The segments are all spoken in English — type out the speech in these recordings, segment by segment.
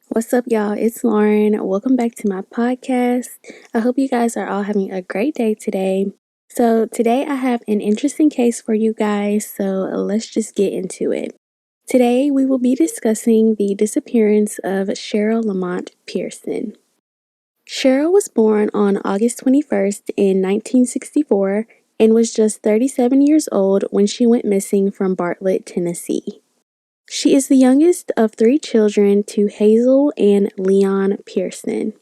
What's up, y'all? It's Lauren. Welcome back to my podcast. I hope you guys are all having a great day today. So, today I have an interesting case for you guys, so let's just get into it. Today, we will be discussing the disappearance of Cheryl Lamont Pearson. Cheryl was born on August 21st in 1964 and was just 37 years old when she went missing from Bartlett, Tennessee. She is the youngest of three children to Hazel and Leon Pearson.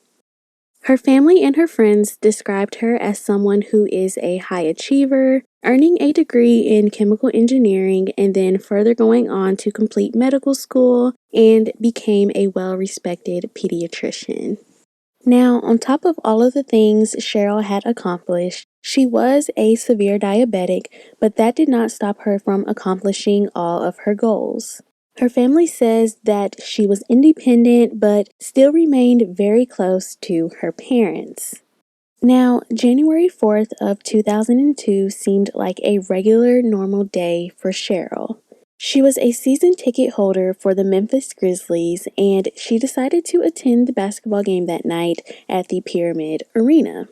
Her family and her friends described her as someone who is a high achiever, earning a degree in chemical engineering and then further going on to complete medical school and became a well-respected pediatrician. Now, on top of all of the things Cheryl had accomplished, she was a severe diabetic, but that did not stop her from accomplishing all of her goals. Her family says that she was independent but still remained very close to her parents. Now, January 4th of 2002 seemed like a regular normal day for Cheryl. She was a season ticket holder for the Memphis Grizzlies, and she decided to attend the basketball game that night at the Pyramid Arena.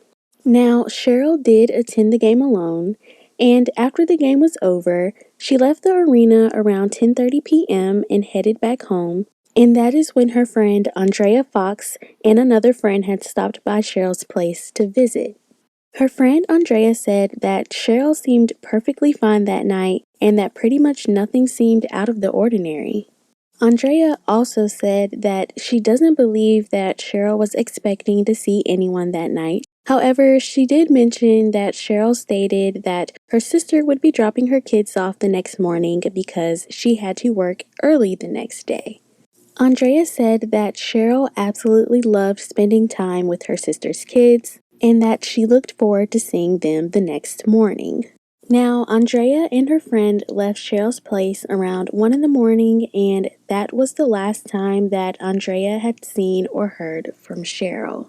Now, Cheryl did attend the game alone, and after the game was over, she left the arena around 10:30 p.m. and headed back home, and that is when her friend Andrea Fox and another friend had stopped by Cheryl's place to visit. Her friend Andrea said that Cheryl seemed perfectly fine that night and that pretty much nothing seemed out of the ordinary. Andrea also said that she doesn't believe that Cheryl was expecting to see anyone that night. However, she did mention that Cheryl stated that her sister would be dropping her kids off the next morning because she had to work early the next day. Andrea said that Cheryl absolutely loved spending time with her sister's kids and that she looked forward to seeing them the next morning. Now, Andrea and her friend left Cheryl's place around 1 in the morning, and that was the last time that Andrea had seen or heard from Cheryl.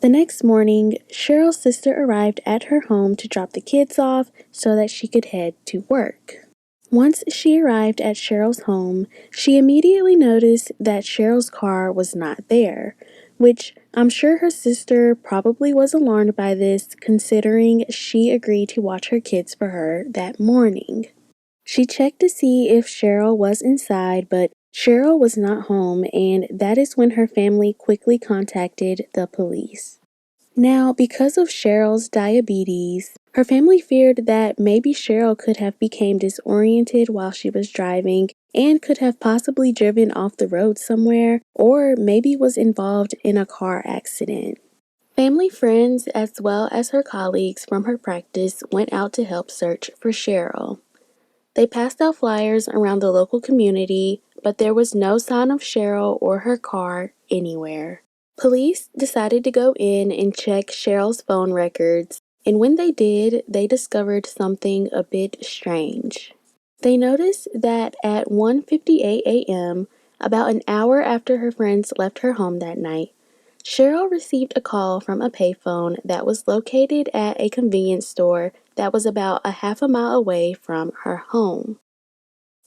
The next morning, Cheryl's sister arrived at her home to drop the kids off so that she could head to work. Once she arrived at Cheryl's home, she immediately noticed that Cheryl's car was not there, which I'm sure her sister probably was alarmed by this, considering she agreed to watch her kids for her that morning. She checked to see if Cheryl was inside, but Cheryl was not home, and that is when her family quickly contacted the police. Now, because of Cheryl's diabetes, her family feared that maybe Cheryl could have become disoriented while she was driving and could have possibly driven off the road somewhere, or maybe was involved in a car accident. Family friends, as well as her colleagues from her practice, went out to help search for Cheryl. They passed out flyers around the local community, but there was no sign of Cheryl or her car anywhere. Police decided to go in and check Cheryl's phone records, and when they did, they discovered something a bit strange. They noticed that at 1:58 a.m., about an hour after her friends left her home that night, Cheryl received a call from a payphone that was located at a convenience store that was about a half a mile away from her home.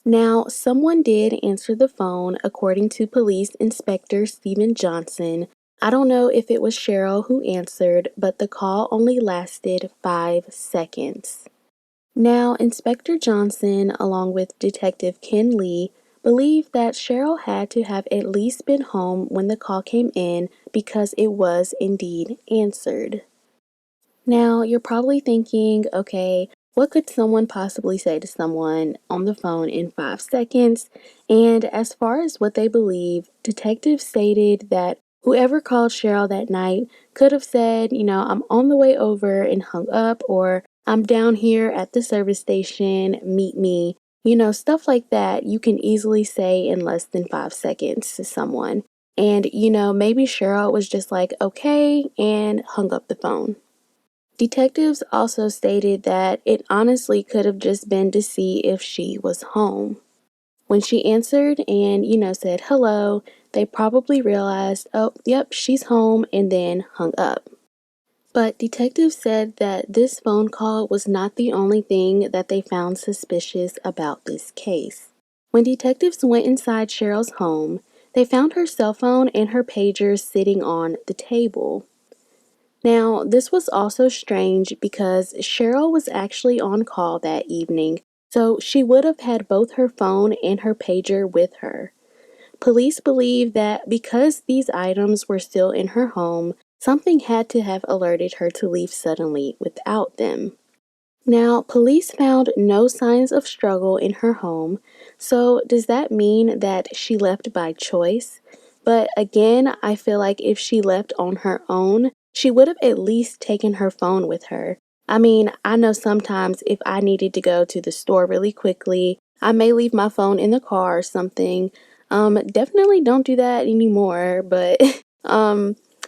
Now, someone did answer the phone, according to Police Inspector Stephen Johnson. I don't know if it was Cheryl who answered, but the call only lasted 5 seconds. Now, Inspector Johnson, along with Detective Ken Lee, believed that Cheryl had to have at least been home when the call came in because it was indeed answered. Now, you're probably thinking, okay, what could someone possibly say to someone on the phone in 5 seconds? And as far as what they believe, detectives stated that whoever called Cheryl that night could have said, I'm on the way over and hung up, or I'm down here at the service station, meet me. Stuff like that you can easily say in less than 5 seconds to someone. And, maybe Cheryl was just like, okay, and hung up the phone. Detectives also stated that it honestly could have just been to see if she was home. When she answered and, said hello, they probably realized, oh, yep, she's home, and then hung up. But detectives said that this phone call was not the only thing that they found suspicious about this case. When detectives went inside Cheryl's home, They found her cell phone and her pager sitting on the table. Now, this was also strange because Cheryl was actually on call that evening, so she would have had both her phone and her pager with her. Police believe that because these items were still in her home, something had to have alerted her to leave suddenly without them. Now, police found no signs of struggle in her home, so does that mean that she left by choice? But again, I feel like if she left on her own, she would have at least taken her phone with her. I mean, I know sometimes if I needed to go to the store really quickly, I may leave my phone in the car or something. Definitely don't do that anymore, but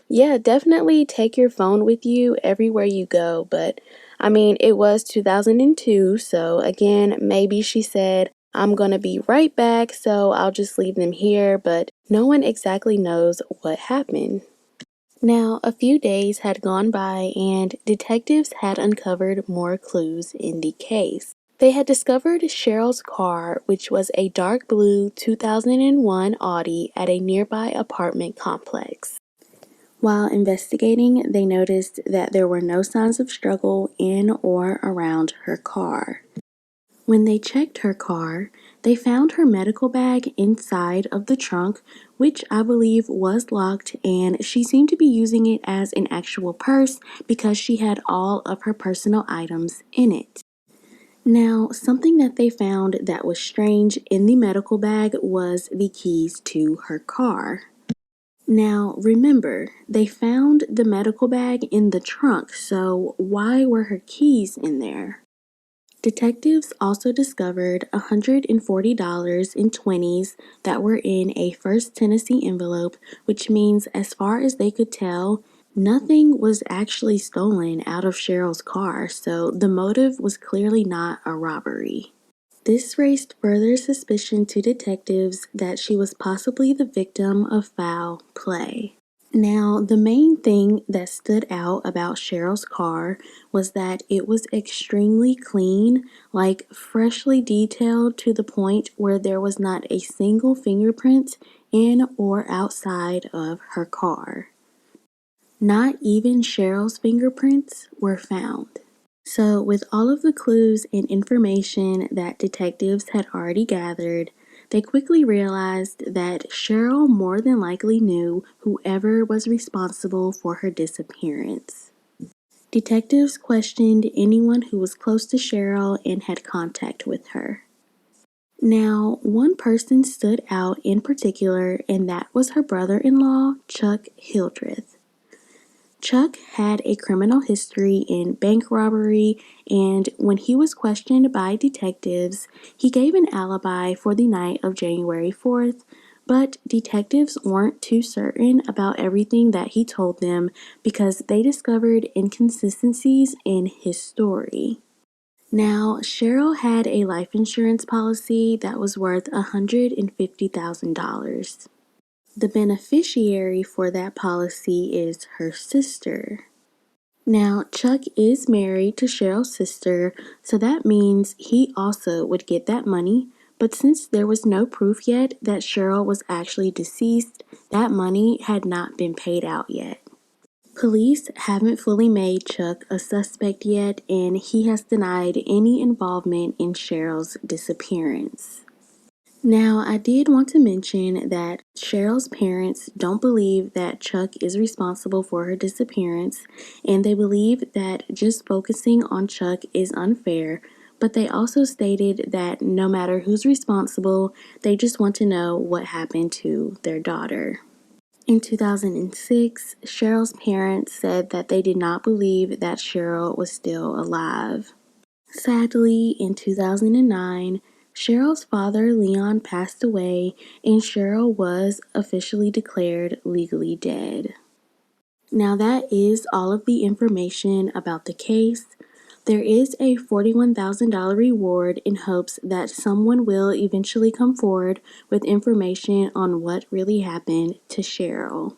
yeah, definitely take your phone with you everywhere you go, but I mean, it was 2002, so again, maybe she said, I'm gonna be right back, so I'll just leave them here, but no one exactly knows what happened. Now, a few days had gone by, and detectives had uncovered more clues in the case. They had discovered Cheryl's car, which was a dark blue 2001 Audi, at a nearby apartment complex. While investigating, they noticed that there were no signs of struggle in or around her car. When they checked her car, they found her medical bag inside of the trunk, which I believe was locked, and she seemed to be using it as an actual purse because she had all of her personal items in it. Now, something that they found that was strange in the medical bag was the keys to her car. Now, remember, they found the medical bag in the trunk, so why were her keys in there? Detectives also discovered $140 in 20s that were in a First Tennessee envelope, which means, as far as they could tell, nothing was actually stolen out of Cheryl's car, so the motive was clearly not a robbery. This raised further suspicion to detectives that she was possibly the victim of foul play. Now, the main thing that stood out about Cheryl's car was that it was extremely clean, like freshly detailed to the point where there was not a single fingerprint in or outside of her car. Not even Cheryl's fingerprints were found. So, with all of the clues and information that detectives had already gathered, they quickly realized that Cheryl more than likely knew whoever was responsible for her disappearance. Detectives questioned anyone who was close to Cheryl and had contact with her. Now, one person stood out in particular, and that was her brother in law, Chuck Hildreth. Chuck had a criminal history in bank robbery, and when he was questioned by detectives, he gave an alibi for the night of January 4th, but detectives weren't too certain about everything that he told them because they discovered inconsistencies in his story. Now, Cheryl had a life insurance policy that was worth $150,000. The beneficiary for that policy is her sister. Now, Chuck is married to Cheryl's sister, so that means he also would get that money. But since there was no proof yet that Cheryl was actually deceased, that money had not been paid out yet. Police haven't fully made Chuck a suspect yet, and he has denied any involvement in Cheryl's disappearance. Now, I did want to mention that Cheryl's parents don't believe that Chuck is responsible for her disappearance, and they believe that just focusing on Chuck is unfair, but they also stated that no matter who's responsible, they just want to know what happened to their daughter. In 2006, Cheryl's parents said that they did not believe that Cheryl was still alive. Sadly, in 2009, Cheryl's father, Leon, passed away, and Cheryl was officially declared legally dead. Now, that is all of the information about the case. There is a $41,000 reward in hopes that someone will eventually come forward with information on what really happened to Cheryl.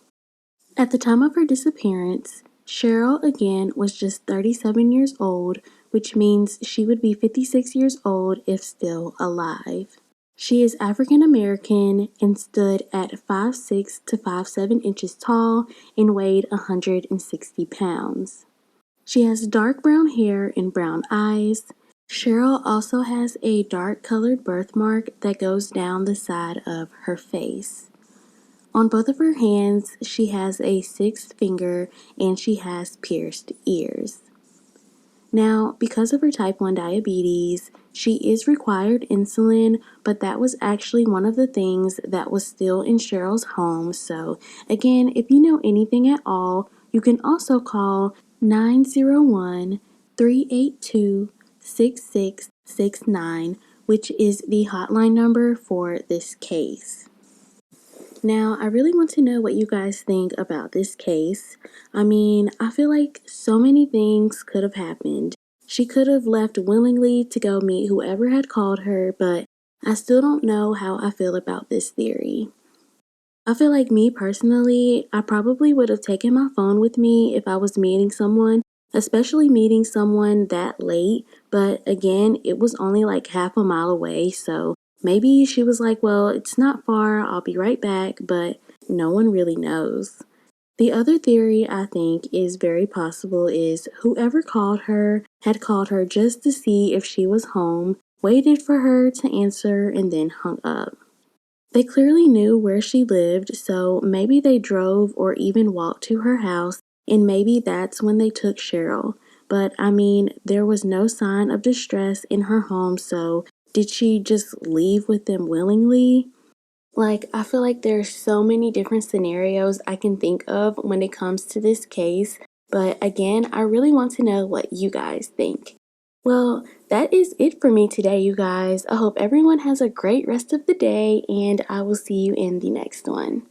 At the time of her disappearance, Cheryl again was just 37 years old, which means she would be 56 years old if still alive. She is African American and stood at 5'6" to 5'7" inches tall and weighed 160 pounds. She has dark brown hair and brown eyes. Cheryl also has a dark colored birthmark that goes down the side of her face. On both of her hands, she has a sixth finger and she has pierced ears. Now, because of her type 1 diabetes, she is required insulin, but that was actually one of the things that was still in Cheryl's home. So, again, if you know anything at all, you can also call 901-382-6669, which is the hotline number for this case. Now, I really want to know what you guys think about this case. I mean, I feel like so many things could have happened. She could have left willingly to go meet whoever had called her, but I still don't know how I feel about this theory. I feel like me personally, I probably would have taken my phone with me if I was meeting someone, especially meeting someone that late. But again, it was only like half a mile away, so maybe she was like, well, it's not far, I'll be right back, but no one really knows. The other theory I think is very possible is whoever called her had called her just to see if she was home, waited for her to answer, and then hung up. They clearly knew where she lived, so maybe they drove or even walked to her house, and maybe that's when they took Cheryl. But I mean, there was no sign of distress in her home, so did she just leave with them willingly? Like, I feel like there's so many different scenarios I can think of when it comes to this case, but again, I really want to know what you guys think. Well, that is it for me today, you guys. I hope everyone has a great rest of the day, and I will see you in the next one.